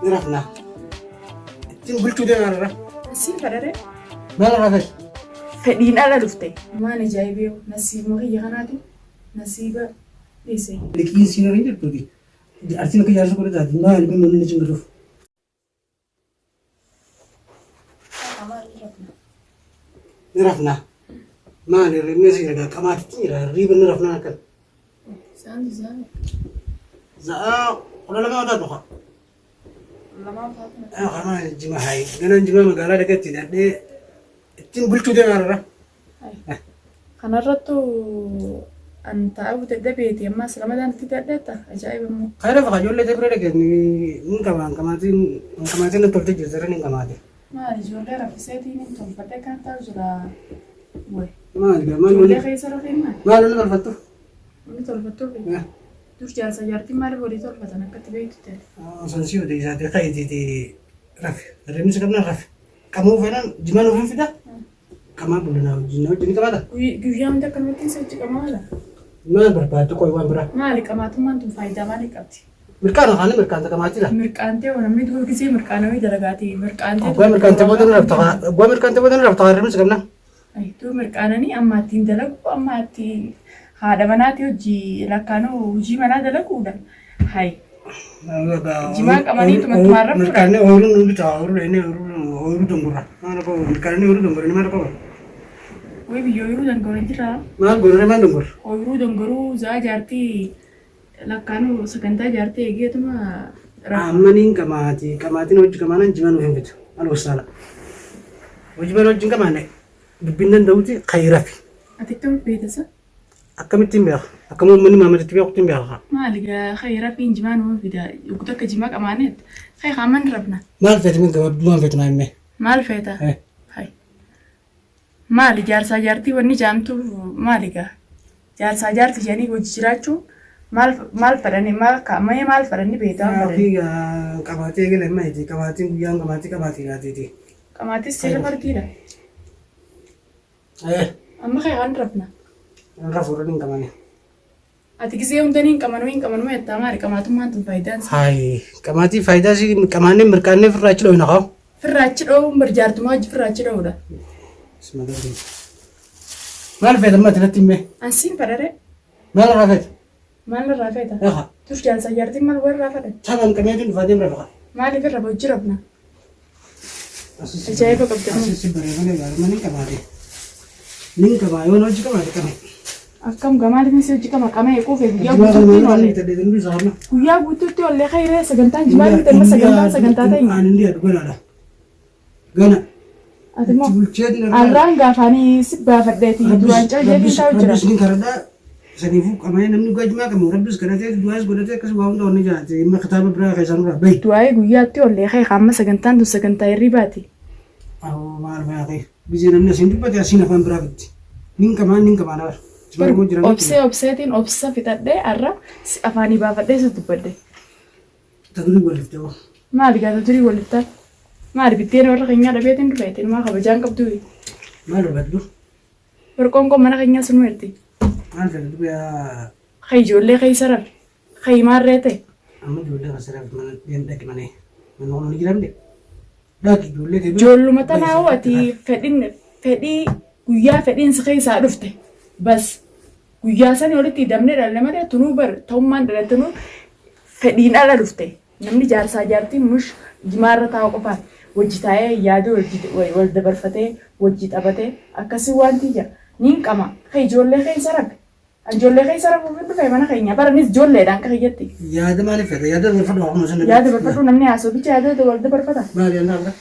نرفنا تقول ده مرة نسيب فرره ما لا رفش فدين على لفته ما أنا جايبه نسيب مغي خناتي نسيبه ليسي لكن سيناريو تودي أرتين كي يارسو كده دادي ما اللي من نجيم نشوف نرفنا ما نرمي سيرة كمان كتير ريب نرفنا كل ساندي زاني ولا ما هذا بخا لما فاتنا خلاص الجماعة هاي أنا الجماعة مقالة لقيت ده تقول ده مرة أنا رتو أن تعود الدبيت يما سلامة أنت تدلتا عجائب مو خير فقجول لي تبرر كني من كمان نطلت جزرني كماتي ما الجول غير في سيتي نتوم فتاة كانت تجرا وي ما أدري ما جول نقول خيسر في ما ما لنا الفتو نتول فتول دوش جالس جارتي مال بودي تول فتنا كتبيت تل سنسيو دي ذات خيدي دي رفي الرمز كنا رفي كمو فعلا جمانو فين فدا كمان بقولنا جنوا جني كمان جوجام ده كان ممكن سجى كمالا ما برباد كوي وان برا مالك أما تمان تم فايدة مالك أبتي مركان خاني مركان تكماتي لا مركانتي ونمي دول كذي مركانوي درجاتي مركانتي أبغى مركان تبودن رفتها أبغى مركان تبودن رفتها الرمز كنا أي تو مركانني أما تين دلك أما تين هذا مناتي وجي لكانو وجي منا دلك ودا هاي جماعة كماني تو متمرر مركان أورو نبي تعورو لأنه أورو دمبرا ما نبغى مركان أورو دمبرا ما نبغى وي بيجورو دنگورن جرا ما غوري ما دمبر ويرو دنگورو زا جارتي لكانو سكنتا جارتي اگي تما أمانين كماتي نوج كمانا جمانو فين بيتو أنا وصلا وجمانو جن كمانا ببندن دوتي خيرافي اتكتم بيتسا أكمل بيا أكمل مني ما مرتبي وقتين بيا مالك خيرا في جمان وفيدا يقولك جماك امانات خي خامن ربنا ما الفت من قبل ما الفت نايمة مال فيتا هاي مال جارسا جارتي وني جامتو مالك جارسا جارتي جاني وجراچو مال فرني مال فرني بيتا أوكي كماتي كله ما يجي كماتي بيان كماتي غادي كماتي سير فرتيلا أما خي غن ربنا رافورين كمانه أتيجي يوم تاني كمان ما يتامر كمان تمان تفايدان هاي كماتي فايدة سي كمانه مركانه في الراتش لو نخاو في الراتش لو مرجعت ما أجي في الراتش لو ده اسمه ده ما الفت ما تلتين به أنسين فرره ما الرافت ما الرافت أها توش جالس جارتي ما الور رافت تمام كمية فادين رافقة ما لي في الربع جربنا أجايب قبضنا أسيس بريء قال ماني كماتي نين كماي ونوجي كماتي كماي أكم جمال مثل جيكا مكامة يكون في بيا ما بوتوتي ما ولا تدري بيزارنا بيا بوتوتي ولا خير سجنتان جمال تما سجنتان أنا تاني عندي أقول هذا قنا أتمو تقول الرانغا فاني سبا فديتي دوانجا جدي تاوجرا ربس كردا سنيفو كمان نمنو جاجما كم ربس كردا دواس قلت كس واهم دوني جاتي ما كتاب برا خيسان برا بي دواي غياتي ولا خي خامة سجنتان دو سجنتان ريباتي أو ما أعرف يا أخي بيجينا الناس يندي بدي أسينا فان برا بدي نين كمان أنا obsetiin obsa fitadhee arra afaanii baafadhee sitti badde تقولي ولا فتوى maali gaata turii walittaa maali bitteen warra keenyaa dhabeetiin dhufeetiin maa kabajaan qabdu ما له بدلو warqoon koo mana keenyaa sun merti ما له بدلو يا kay ijoollee kay sarar kay maarree ta'e أما جولة خسرة من يندك مني من هون نجيلهم دي لكن جولة كبير ijoolluma tanaa ati fedhii guyyaa fedhiin si keessaa dhufte bas guyyaa sanii walitti hidhamnee dhalle malee tunuu bar ta'ummaan dhalatanu fedhiin ala dhufte namni jaarsaa jaartiin mush jimaarra taa'u qofaan wajji taa'ee yaada wal dabarfatee wajji taphatee akkasii wanti jira niin qama kay ijoollee keessa rabe ijoollee keessa rabuuf dhufe mana keenya baranis ijoolleedhaan akka kiyyatti يا ده ما نفعل يا ده بفرض عمره سنة yaada barfadhu namni haasoo bicha yaada wal dabarfata ما لي أنا لا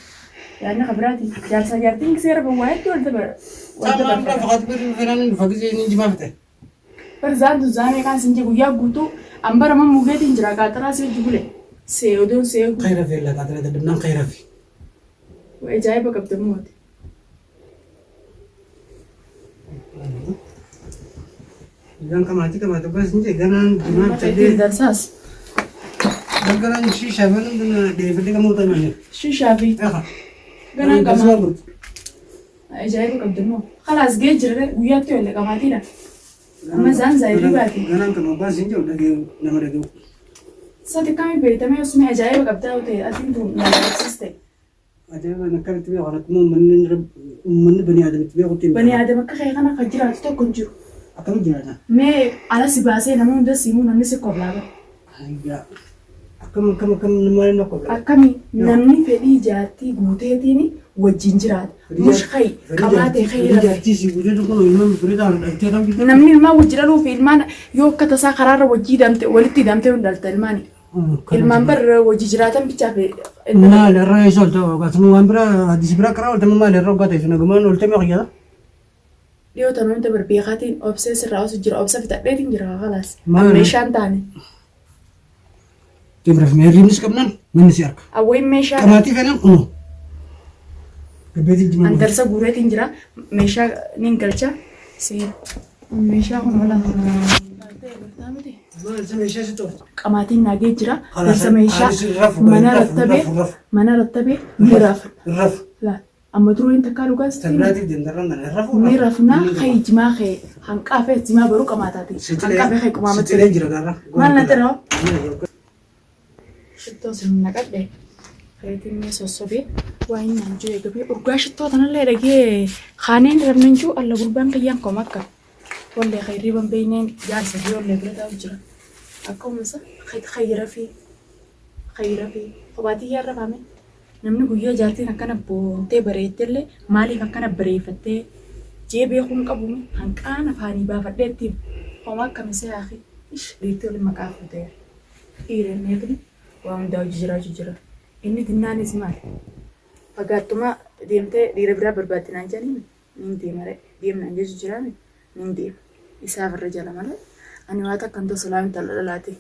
yaadni kabiraati jaarsaa jaartiin kisee rabu waa'eetti wal تمام dabarfata فقط بفران فقط نيجي ما فتح Barzaan duzaanee kan sinjee guyyaa guutuu ambara man mugeetiin jira qaxaraa see jibule see odoon see خير في الله قادر تدبنا خير في ajaa'iba qabda moote. إذا كما تبغى سنجي كنا جماعة تدي Darsaas كنا شيء شابن كنا ديفيد كم تاني shishaa fi أها ganaan qamaa ajaa'iba qabda moo khalaas gee jirre guyyaatti oolle qabaatiidha amma isaan zaayirii baati كنا كم بس سنجي ولا نمر دو Sati kami beekame osuma ajaa'iba qabdaa ta'e atiin tun nalaabsiste. Ajaa'iba akkanatti beeku kanatti uummanni bani aadamitti beeku ittiin Bani aadama akka kee kana kan jiraatu tokko hin jiru. akkamitti jiraata? Mee ala si baasee nama hunda siimuu namni si qoblaaba. Ayyaa akkam maaliin akka Akkami namni fedhii jaartii guuteetiin wajjin jiraata. Mush kai qabaatee kai irra. jaartii si guuteetu kun ilmaan firiidhaan dhaltee kan jirtu. Namni ilmaan wajji dhaluu fi ilmaan yoo akka tasaa karaarra wajjii damte walitti damtee hin dhalta ilmaani. Ilmaan barra wajji jiraatan bichaa fi. Maal irraa eessa olta akkasuma waan biraa hadiisi biraa karaa olta maal irraa hoggaa ta'e nagumaan olta mee qiyyaata? Dhiyootan wanta barbeekaatiin obsee sirraa osu jira obsa fitadheetiin jira kalaas. Maal? Meeshaan taane. Timraf meerriinis qabnaan manni si harka. Awwayin meeshaa. Qamaatii fedhan kunoo. Gabbeetiin jimaa. Andarsa guureetiin jira meeshaa nin galcha siin meeshaa kun wala. Maal isa meeshaa si toorta? Qamaatiin naagee jira. Darsa meeshaa mana rattabee ni rafa. Raf. La amma turuun takkaa dhugaas. Tabraatii dandarraan kana rafu. Ni rafna kay jimaa kee hanqaa fi jimaa baruu qamaataati. Hanqaa fi kay qumaamatti. Sitilee jira gaara. Maal na tiroo? Shittoo sin naqadhe. Reetiin mee sossobee waa inni naan jiru eegalee urgaa shittoo tanallee dhagee kaaneen rabnan jiru alla gurbaan kayyaan koo makka. Wallee khayrii ban beeyneen jaarsa fi wallee bira taa'u jira. Akkasumas khayra fi kophaatti yaarra faame. Namni guyyaa jaartiin akkana boontee bareeddellee maaliif akkana bareeffattee jeebee kun qabuun hanqaan afaanii baafadheetti homaa akkamisee haa fi dhiitti waliin maqaa fuutee dhiireenneetu waa hundaa hojii jiraachuu jira. Inni dinnaanis maali? Fagaattuma deemtee dhiira biraa barbaadinaan jedhanii nin deemare deemnaan jechu jiraame nin deema. Isaaf irra jala malee ani waan akkan ta'u salaamii tal'aalaati.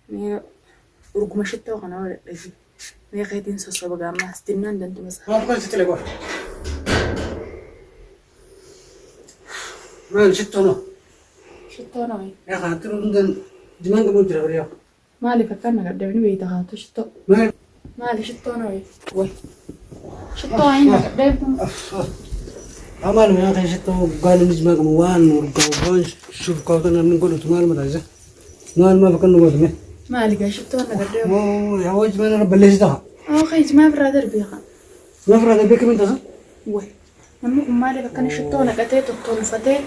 Mee urguma shittoo kana wal dhagi. Mee keetiin sossoba gaammaas dinnaan dantuma isaa. Maal kan sitti leeqoo? Maal shittoo noo? Shittoo na wayi. Yaa kana turuu hundan dimaan qabu jira bariyaa. Maaliif akkana gadhabni beeyta haatu shittoo? Maal? Maali shittoo na wayi? Wayi. Shittoo ayin gadhabdu. Amal yaa kan shittoo gaalu ni dimaan qabu waan urgaa waan shufkaawta namni godhatu maal mataa isa? Maal maal kan nu godhu mee? Maali gaa shittoo na gadhabdu? Oo yaa wajji mana irra balleessi ta'a. Oo kay jimaa biraa darbee haa. Maaf irraa darbee kamiin ta'a? Wayi. Namni kun maaliif akkana shittoo naqatee tottolfatee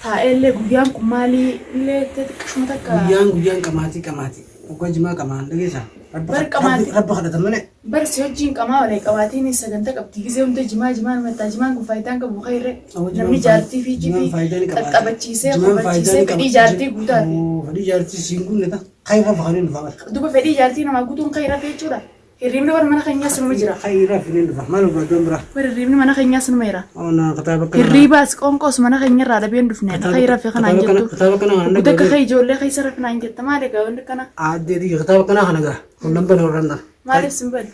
taa'ellee guyyaan kun maalillee xixiqqashuma takka. Guyyaan qamaatii. Oggaa jimaa qamaan dhageessaa. Bar qamaatii. Rabba kadhatan malee. Bar si wajjin qamaa walee qabaatiin sagantaa qabdi gisee hunda jimaa mataa jimaan kun faayidaan qabu khayree. Namni jaartii fi jifii qaxxabachiisee qofachiisee fedhii jaartii guutaa. Fedhii jaartii siin guunne ta'a. Khayra faqanii dhufa bara. Duba fedhii jaartii namaa guutuun khayra jechuudha. Hirribni bara mana keenyaa sinuma jira. Khayra finiin dhufa maal barbaadan bira. Bara hirribni mana keenyaa sinuma jira. Ona kitaaba kana. Hirribaas qoonqoos mana keenya irraa dhabeen dhufne khayra fi kanaan jettu. Kitaaba kana kana. Bakka khay ijoollee keessa rafnaan jetta maali egaa wanti kana. Aaddeetii kitaaba kana kana gaa. Kun lamban horranda. Maaliif simbal?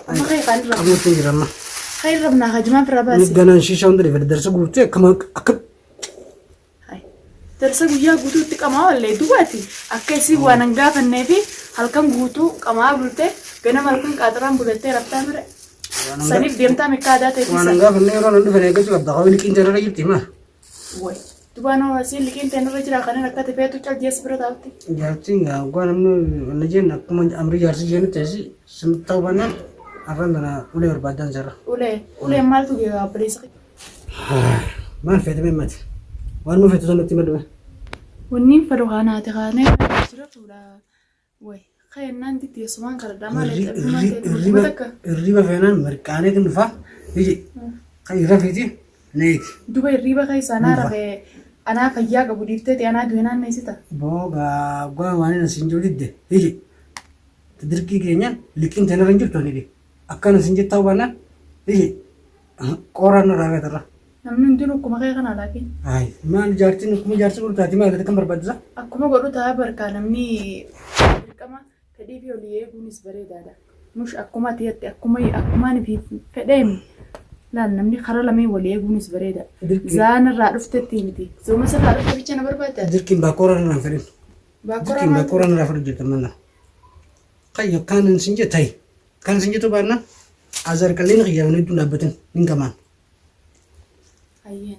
Amma khay kan irraa. Amuutti jira amma. Khayra rabnaa hajimaan firraa baasi. Ganaan shishaa hunda dhifate darsa guutuu akka. Darsa guyyaa guutuutti qamaa wallee dubaati. Akka isii waan hin gaafannee fi halkan guutuu qamaa bultee ganama halkan qaaxaraan bulattee raftaa mire. Saniif deemtaa meeqa aadaa ta'e waan hin gaafannee yeroo nan dhufan eeggachuu qabda. Hawwi liqiin jala jirti maa? Wayi. Dubaan hawaasii liqiin ta'e irra jira kanneen akka tafeetu caljees bira taa'utti. Jaartiin gaa namni wanna jenna akkuma amrii jaarsi jennu ta'esi ta'uu baannaan afaan kana ulee barbaadan jira. Ulee maaltu geegaa abboleessa? Maal feete meemmati? Waan nu feetu sanatti maddume. Wanni fedhu haanaati haanee jira tuula. Wayi. Kayennaan titteessumaan karadhaa malee irriba feenaan mirqaaneetiin dhufaa iji kan irra fiiti neeti. Duba irriba keessa anaa rafee anaa fayyaa qabu dhiifteeti anaa duwinaan neessita. Boogaa gwaa waan hin asiin jiru didde iji dirqii keenyaan liqiin ta'e irra hin jirtu ani akkana isin jettaa hubanna iji qoraan irraa feetarra. Namni hundinuu akkuma kee kana laakiin. Maal jaartiin akkuma jaarsi gurtaati maal kan barbaachisa? Akkuma godhu ta'a barkaa namni dirqama fedhii fi olii eeguunis bareedaadha. Mush akkuma tiyatti akkumaan fi fedheemi laal namni karaa lameen walii eeguunis bareeda. Zaanirraa dhuftetti miti. Zooma sirraa dhufte bicha na barbaadda. Dirqiin baakkooraan irraa fedhin. Dirqiin baakkooraan irraa fedhu jettan manna. Qayyo kan isin jettai. Kan isin jettu baanna azar qalleen qiyyaawwan hedduu dhaabbatin hin qamaan. Ayyeen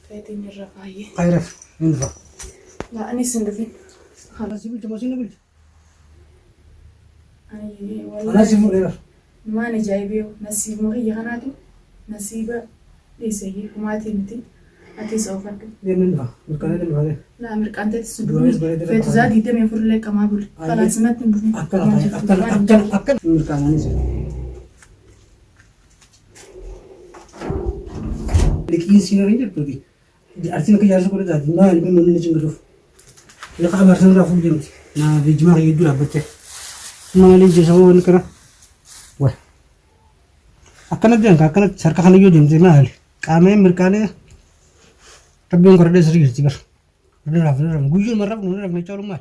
keetiin irra faayyee. Khayraaf hin dhufa. Laa anis hin dhufin. Nasi bulcha masih bulcha. Ayi Nasi wallahi mulera. maan ajaa'ibeeyo nasiibuma kiyya kanaatu nasiiba dhiisayyi humaatii miti ati soofadhu. Deemin dha. Mirkana deemin dha. Laa mirqaanteetti si durii feetu isaa 24 leeqamaa bule. Falaasumatti hin dhufne. Akkan mirkanaanis. Liqiin siinarii jirtuuti. Artiin akka jaarsa godhe taati maal bin namni cinqatuuf. Lafa abaarsan irraa fuudhamti. Naa geejjimaa hedduu dhaabbattee. Maaliif jecha waan kana. Wal. Akkanatti deemka akkanatti sarka kana yoo deemte maali? Qaameen mirkaanee rabbiin korredee sirrii jirti bar. Guyyoon marraaf nu rafne caalummaa.